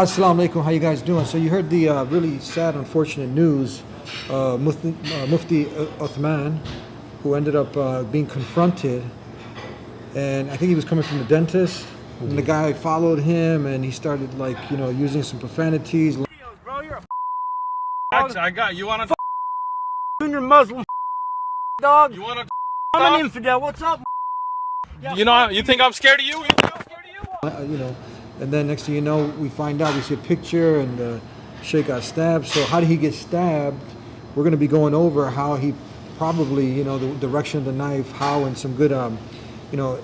Assalamu alaikum, how you guys doing? So you heard the really sad, unfortunate news. Mufti Uthman, who ended up being confronted, and I think he was coming from the dentist, and the guy followed him, and he started using some profanities. Bro, you're a I got you. Want to junior Muslim dog? You want to I'm an infidel. What's up? You know, you think I'm scared of you? You think I'm scared of you? And then next thing you know, we find out, we see a picture, and the Shaykh got stabbed. So how did he get stabbed? We're going to be going over how he probably, the direction of the knife, how, and some good, the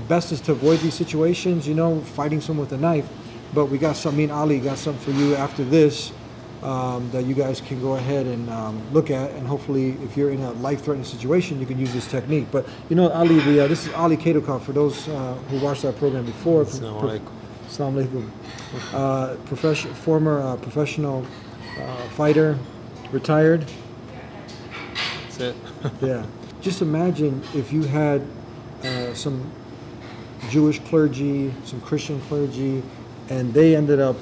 best is to avoid these situations, fighting someone with a knife. But we got some, me and Ali got something for you after this that you guys can go ahead and look at, and hopefully if you're in a life-threatening situation, you can use this technique. But Ali, this is Ali Kadokov, for those who watched our program before. Assalamu alaikum. Former professional fighter, retired. That's it. Yeah. Just imagine if you had some Jewish clergy, some Christian clergy, and they ended up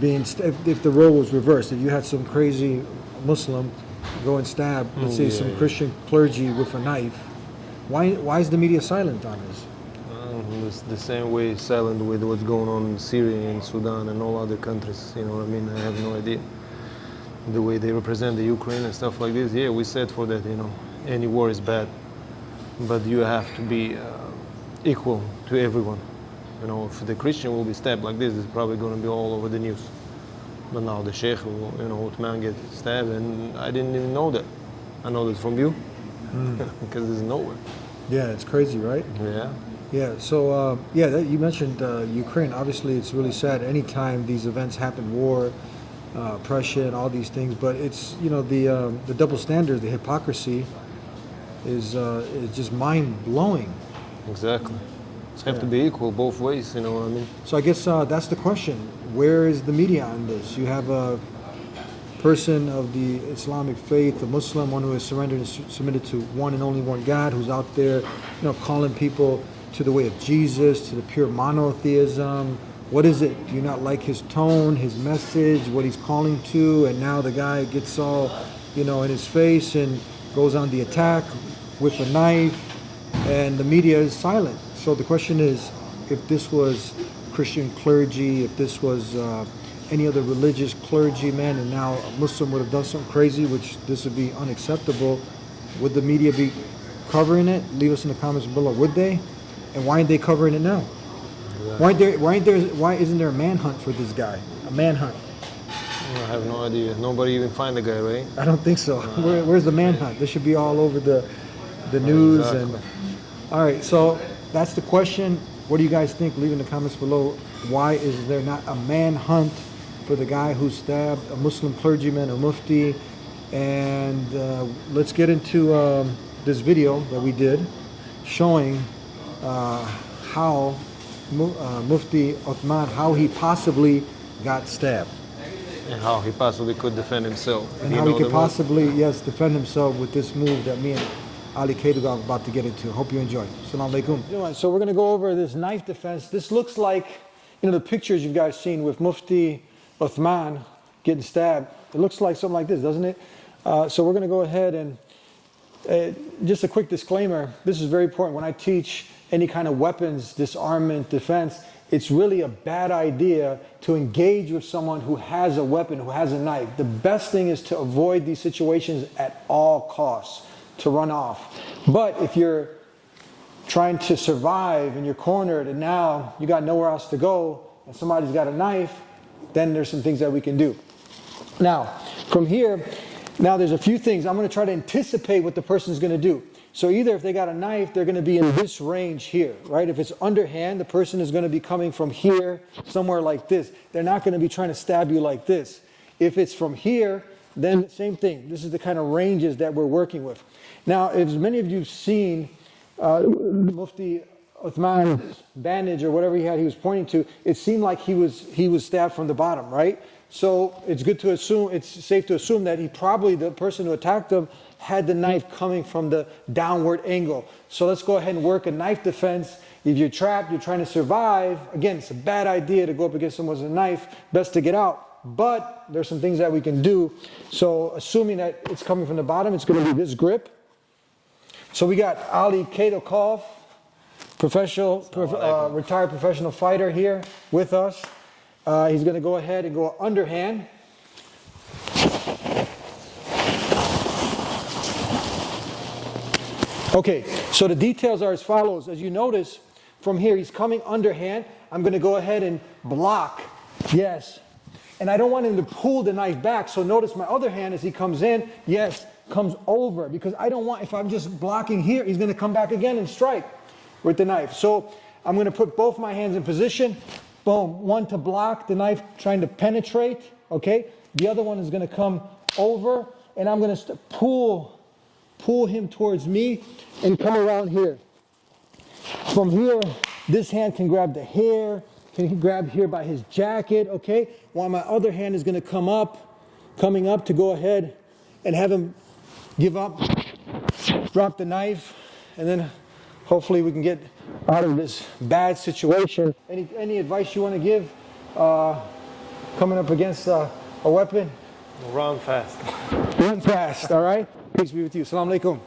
being, if the role was reversed, if you had some crazy Muslim go and stab, let's say, some Christian clergy with a knife, why is the media silent on this? It's the same way silent with what's going on in Syria and Sudan and all other countries, I have no idea. The way they represent the Ukraine and stuff like this, yeah, we said for that, any war is bad, but you have to be equal to everyone. If the Christian will be stabbed like this, it's probably going to be all over the news. But now the Shaykh, Uthman get stabbed, and I didn't even know that. I know that from you, because it's nowhere. Yeah, it's crazy, right? Yeah. Yeah, so, you mentioned Ukraine. Obviously, it's really sad anytime these events happen, war, oppression, all these things. But it's, the double standards, the hypocrisy is just mind-blowing. Exactly. It's have to be equal both ways, So I guess that's the question. Where is the media on this? You have a person of the Islamic faith, a Muslim, one who has surrendered and submitted to one and only one God, who's out there, calling people to the way of Jesus, to the pure monotheism. What is it? Do you not like his tone, his message, what he's calling to? And now the guy gets all, in his face and goes on the attack with a knife, and the media is silent. So the question is, if this was Christian clergy, if this was any other religious clergyman, and now a Muslim would have done something crazy, which this would be unacceptable, would the media be covering it? Leave us in the comments below. Would they? And why aren't they covering it now? Exactly. Why isn't there a manhunt for this guy? A manhunt? I have no idea. Nobody even find the guy, right? I don't think so. Where's the manhunt? This should be all over the news. Exactly. And all right, so that's the question. What do you guys think? Leave in the comments below. Why is there not a manhunt for the guy who stabbed a Muslim clergyman, a mufti? And let's get into this video that we did showing how Mufti Uthman, how he possibly got stabbed. And how he possibly could defend himself. And how he could possibly, defend himself with this move that me and Ali Kadokov are about to get into. Hope you enjoy. Assalamu alaikum. So we're going to go over this knife defense. This looks like, the pictures you guys seen with Mufti Uthman getting stabbed. It looks like something like this, doesn't it? So we're going to go ahead and just a quick disclaimer. This is very important. When I teach any kind of weapons, disarmament, defense, it's really a bad idea to engage with someone who has a weapon, who has a knife. The best thing is to avoid these situations at all costs, to run off. But if you're trying to survive and you're cornered and now you got nowhere else to go and somebody's got a knife, then there's some things that we can do. Now, from here, there's a few things. I'm going to try to anticipate what the person's going to do. So either if they got a knife, they're going to be in this range here, right? If it's underhand, the person is going to be coming from here, somewhere like this. They're not going to be trying to stab you like this. If it's from here, then same thing. This is the kind of ranges that we're working with. Now, as many of you have seen Mufti Uthman's bandage or whatever he was pointing to, it seemed like he was stabbed from the bottom, right? So it's safe to assume that the person who attacked him had the knife coming from the downward angle. So let's go ahead and work a knife defense. If you're trapped, you're trying to survive, again, it's a bad idea to go up against someone with a knife, best to get out. But there's some things that we can do. So assuming that it's coming from the bottom, it's going to be this grip. So we got Ali Kadokov, retired professional fighter here with us. He's going to go ahead and go underhand. Okay, so the details are as follows. As you notice, from here, he's coming underhand. I'm going to go ahead and block. Yes. And I don't want him to pull the knife back. So notice my other hand as he comes in, yes, comes over. Because I don't want, if I'm just blocking here, he's going to come back again and strike with the knife. So I'm going to put both my hands in position. Boom. One to block the knife trying to penetrate. Okay. The other one is going to come over. And I'm going to pull him towards me and come around here. From here, this hand can grab the hair, can grab here by his jacket, okay? While my other hand is going to coming up to go ahead and have him give up, drop the knife, and then hopefully we can get out of this bad situation. Any advice you want to give coming up against a weapon? Run fast. Run fast, all right? Peace be with you. Assalamu alaikum.